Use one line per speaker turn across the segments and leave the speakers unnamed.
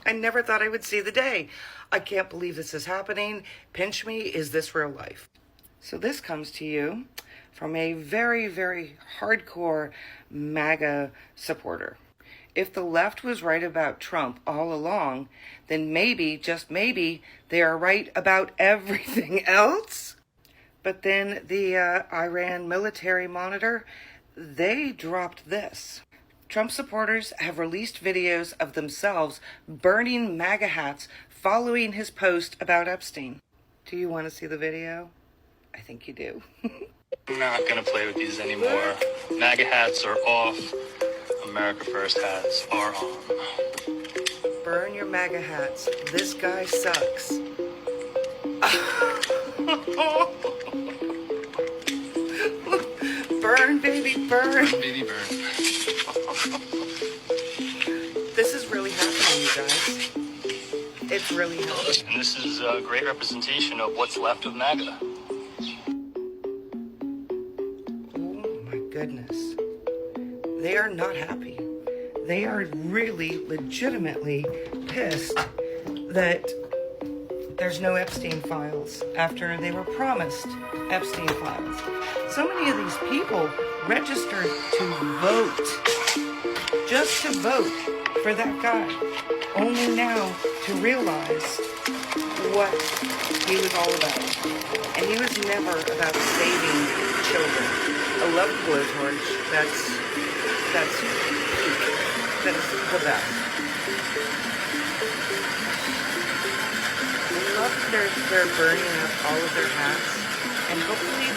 I never thought I would see the day. I can't believe this is happening. Pinch me, is this real life? So this comes to you from a very, very hardcore MAGA supporter. If the left was right about Trump all along, then maybe, just maybe, they are right about everything else. But then the Iran military monitor, they dropped this. Trump supporters have released videos of themselves burning MAGA hats following his post about Epstein. Do you want to see the video? I think you do.
I'm not going to play with these anymore. MAGA hats are off. America First hats are on.
Burn your MAGA hats. This guy sucks. Burn, baby, burn.
Burn, baby, burn.
This is really happening, you guys. It's really happening.
And this is a great representation of what's left of MAGA.
Oh my goodness. They are not happy. They are really legitimately pissed that there's no Epstein files after they were promised Epstein files. So many of these people registered to vote, just to vote for that guy, only now to realize what he was all about. And he was never about saving children. I love the blowtorch. That's the best. I love that they're burning up all of their hats, and hopefully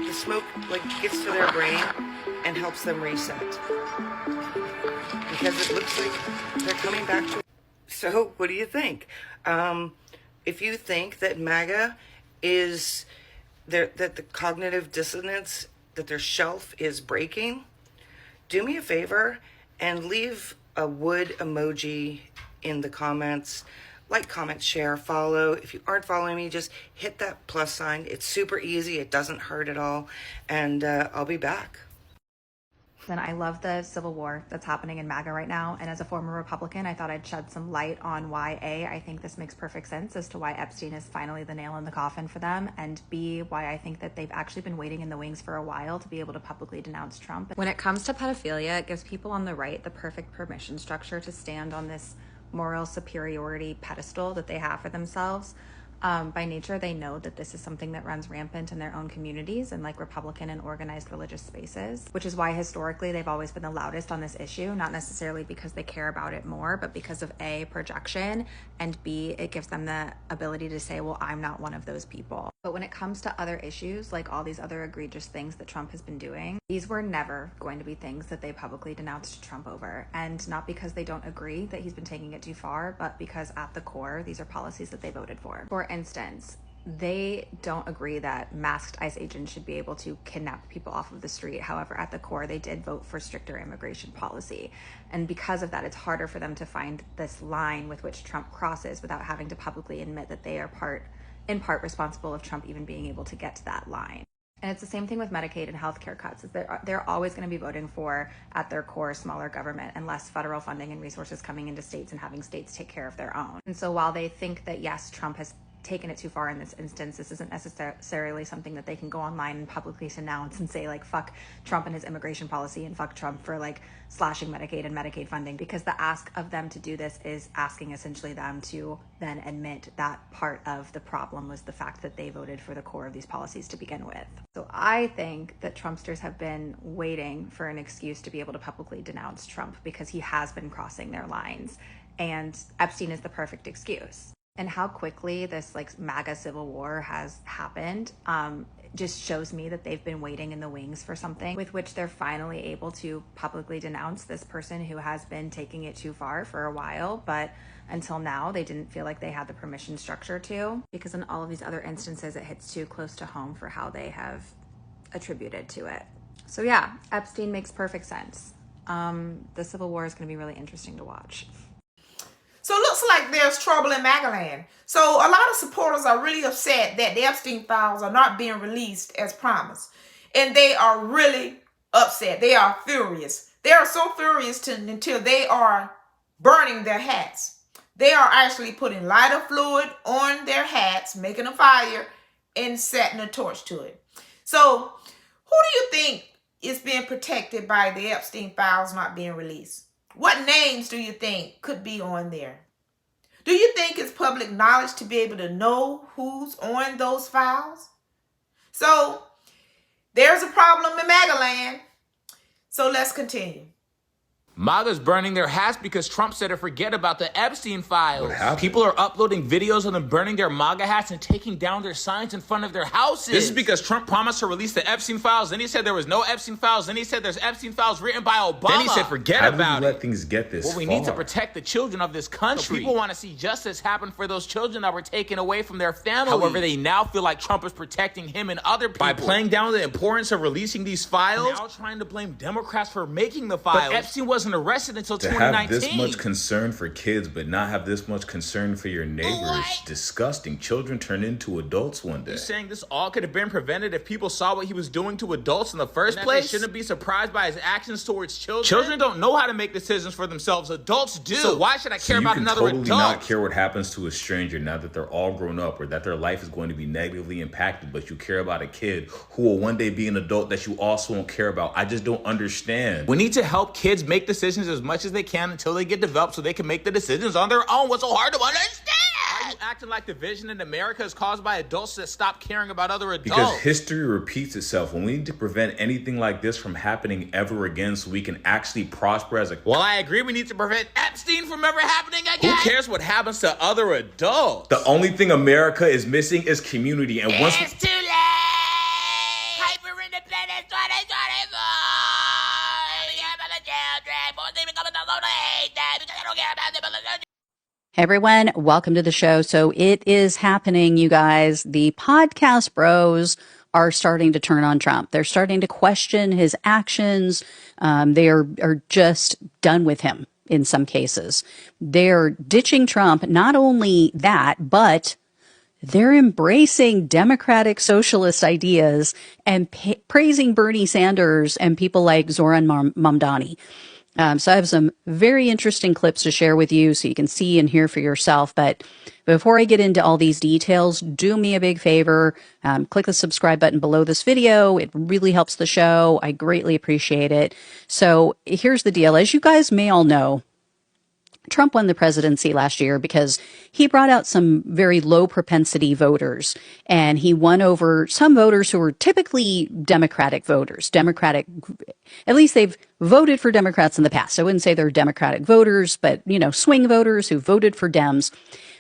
the smoke gets to their brain and helps them reset. Because it looks like they're coming back to. So what do you think? If you think that MAGA is that the cognitive dissonance, that their shelf is breaking, do me a favor and leave a wood emoji in the comments. Like, comment, share, follow. If you aren't following me, just hit that plus sign. It's super easy. It doesn't hurt at all. And I'll be back.
Then I love the civil war that's happening in MAGA right now. And as a former Republican, I thought I'd shed some light on why A, I think this makes perfect sense as to why Epstein is finally the nail in the coffin for them. And B, why I think that they've actually been waiting in the wings for a while to be able to publicly denounce Trump. When it comes to pedophilia, it gives people on the right the perfect permission structure to stand on this moral superiority pedestal that they have for themselves. By nature, they know that this is something that runs rampant in their own communities and like Republican and organized religious spaces, which is why historically they've always been the loudest on this issue, not necessarily because they care about it more, but because of A, projection, and B, it gives them the ability to say, well, I'm not one of those people. But when it comes to other issues, like all these other egregious things that Trump has been doing, these were never going to be things that they publicly denounced Trump over. And not because they don't agree that he's been taking it too far, but because at the core, these are policies that they voted for. For instance, they don't agree that masked ICE agents should be able to kidnap people off of the street. However, at the core, they did vote for stricter immigration policy. And because of that, it's harder for them to find this line with which Trump crosses without having to publicly admit that they are in part responsible of Trump even being able to get to that line. And it's the same thing with Medicaid and healthcare cuts. They're always going to be voting for, at their core, smaller government and less federal funding and resources coming into states and having states take care of their own. And so while they think that, yes, Trump has taken it too far in this instance, this isn't necessarily something that they can go online and publicly announce and say, like, fuck Trump and his immigration policy and fuck Trump for, like, slashing Medicaid and Medicaid funding, because the ask of them to do this is asking essentially them to then admit that part of the problem was the fact that they voted for the core of these policies to begin with. So I think that Trumpsters have been waiting for an excuse to be able to publicly denounce Trump because he has been crossing their lines, and Epstein is the perfect excuse. And how quickly this like MAGA civil war has happened just shows me that they've been waiting in the wings for something with which they're finally able to publicly denounce this person who has been taking it too far for a while. But until now, they didn't feel like they had the permission structure to, because in all of these other instances, it hits too close to home for how they have attributed to it. So yeah, Epstein makes perfect sense. The civil war is going to be really interesting to watch.
So it looks like there's trouble in MAGA land. So a lot of supporters are really upset that the Epstein files are not being released as promised. And they are really upset. They are furious. They are so furious until they are burning their hats. They are actually putting lighter fluid on their hats, making a fire, and setting a torch to it. So who do you think is being protected by the Epstein files not being released? What names do you think could be on there? Do you think it's public knowledge to be able to know who's on those files? So there's a problem in MAGA land. So let's continue.
MAGA's burning their hats because Trump said to forget about the Epstein files. People are uploading videos of them burning their MAGA hats and taking down their signs in front of their houses. This is because Trump promised to release the Epstein files. Then he said there was no Epstein files. Then he said there's Epstein files written by Obama. Then he said forget about it.
Let things get this
Well, we need to protect the children of this country. So people want to see justice happen for those children that were taken away from their families. However, they now feel like Trump is protecting him and other people. By playing down the importance of releasing these files, now trying to blame Democrats for making the files. But Epstein wasn't arrested until
to have this much concern for kids but not have this much concern for your neighbors. Disgusting. Children turn into adults one day.
You're saying this all could have been prevented if people saw what he was doing to adults in the first place? They shouldn't be surprised by his actions towards children. Children don't know how to make decisions for themselves. Adults do. So why should I care about another adult?
You can totally not care what happens to a stranger now that they're all grown up or that their life is going to be negatively impacted, but you care about a kid who will one day be an adult that you also won't care about. I just don't understand.
We need to help kids make decisions as much as they can until they get developed so they can make the decisions on their own. What's so hard to understand? Are you acting like division in America is caused by adults that stop caring about other adults?
Because history repeats itself, and we need to prevent anything like this from happening ever again so we can actually prosper as a...
Well, I agree we need to prevent Epstein from ever happening again. Who cares what happens to other adults?
The only thing America is missing is community, and once...
It's too late! Hyper-independence 2024!
Hey everyone, welcome to the show. So it is happening, you guys. The podcast bros are starting to turn on Trump. They're starting to question his actions. They are just done with him in some cases. They're ditching Trump. Not only that, but they're embracing democratic socialist ideas and praising Bernie Sanders and people like Zoran Mamdani. So I have some very interesting clips to share with you so you can see and hear for yourself. But before I get into all these details, do me a big favor. Click the subscribe button below this video. It really helps the show. I greatly appreciate it. So here's the deal. As you guys may all know, Trump won the presidency last year because he brought out some very low propensity voters, and he won over some voters who were typically Democratic voters. At least they've voted for Democrats in the past. I wouldn't say they're Democratic voters, but, swing voters who voted for Dems.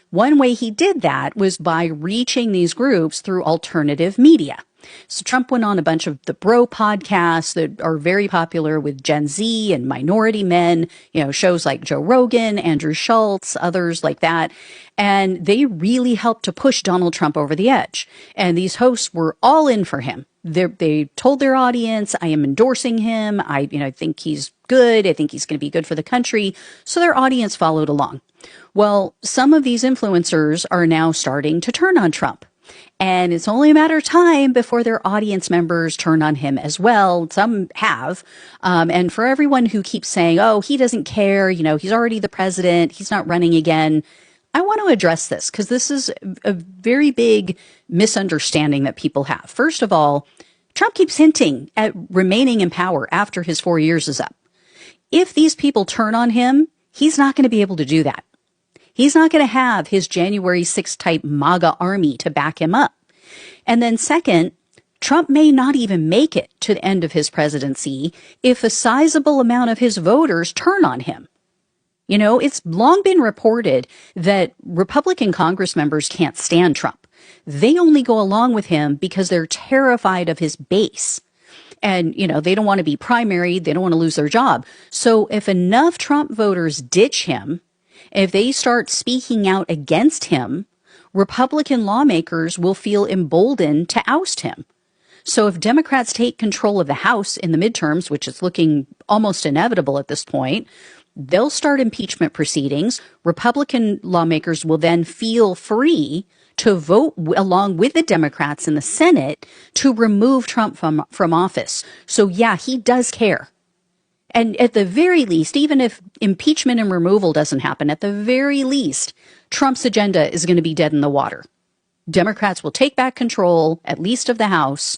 One way he did that was by reaching these groups through alternative media. So Trump went on a bunch of the bro podcasts that are very popular with Gen Z and minority men, shows like Joe Rogan, Andrew Schultz, others like that. And they really helped to push Donald Trump over the edge. And these hosts were all in for him. They told their audience, I am endorsing him. I think he's good. I think he's going to be good for the country. So their audience followed along. Well, some of these influencers are now starting to turn on Trump. And it's only a matter of time before their audience members turn on him as well. Some have. And for everyone who keeps saying, oh, he doesn't care, he's already the president, he's not running again, I want to address this because this is a very big misunderstanding that people have. First of all, Trump keeps hinting at remaining in power after his 4 years is up. If these people turn on him, he's not going to be able to do that. He's not going to have his January 6th type MAGA army to back him up. And then second, Trump may not even make it to the end of his presidency if a sizable amount of his voters turn on him. It's long been reported that Republican Congress members can't stand Trump. They only go along with him because they're terrified of his base. And, they don't want to be primaried. They don't want to lose their job. So if enough Trump voters ditch him, if they start speaking out against him, Republican lawmakers will feel emboldened to oust him. So if Democrats take control of the House in the midterms, which is looking almost inevitable at this point, they'll start impeachment proceedings. Republican lawmakers will then feel free to vote along with the Democrats in the Senate to remove Trump from office. So yeah, he does care. And at the very least, even if impeachment and removal doesn't happen, at the very least, Trump's agenda is going to be dead in the water. Democrats will take back control, at least of the House,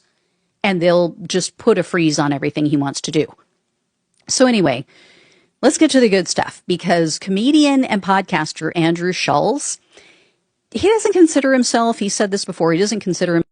and they'll just put a freeze on everything he wants to do. So anyway, let's get to the good stuff, because comedian and podcaster Andrew Schulz, he doesn't consider himself, he said this before, he doesn't consider himself